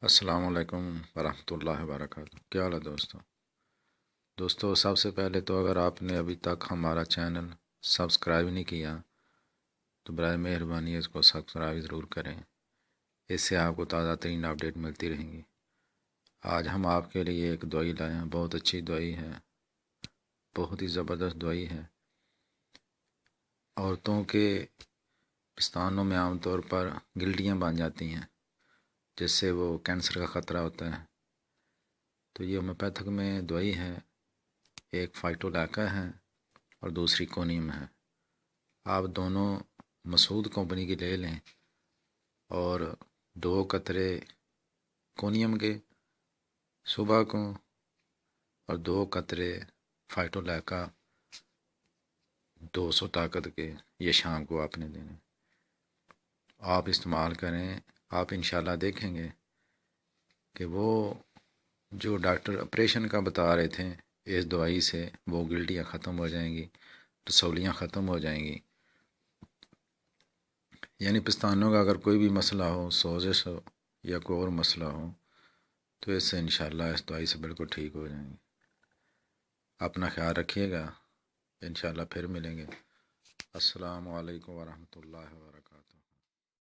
السلام علیکم ورحمۃ اللہ وبرکاتہ۔ کیا حال ہے دوستو سب سے پہلے تو اگر آپ نے ابھی تک ہمارا چینل سبسکرائب نہیں کیا تو برائے مہربانی اس کو سبسکرائب ضرور کریں، اس سے آپ کو تازہ ترین اپڈیٹ ملتی رہیں گی۔ آج ہم آپ کے لیے ایک دوائی لائے ہیں، بہت اچھی دوائی ہے، بہت ہی زبردست دوائی ہے۔ عورتوں کے پستانوں میں عام طور پر گلٹیاں بن جاتی ہیں جس سے وہ کینسر کا خطرہ ہوتا ہے، تو یہ ہومیوپیتھک میں دوائی ہے، ایک فائٹولیکا ہے اور دوسری کونیم ہے۔ آپ دونوں مسعود کمپنی کی لے لیں اور 2 قطرے کونیم کے صبح کو اور 2 قطرے فائٹولیکا 200 طاقت کے یہ شام کو آپ نے دینے۔ آپ استعمال کریں، آپ انشاءاللہ دیکھیں گے کہ وہ جو ڈاکٹر آپریشن کا بتا رہے تھے اس دوائی سے وہ گلٹیاں ختم ہو جائیں گی، رسولیاں ختم ہو جائیں گی، یعنی پستانوں کا اگر کوئی بھی مسئلہ ہو، سوزش ہو یا کوئی اور مسئلہ ہو تو اس سے انشاءاللہ اس دوائی سے بالکل ٹھیک ہو جائیں گے۔ اپنا خیال رکھیے گا، انشاءاللہ پھر ملیں گے۔ السلام علیکم ورحمۃ اللہ وبرکاتہ۔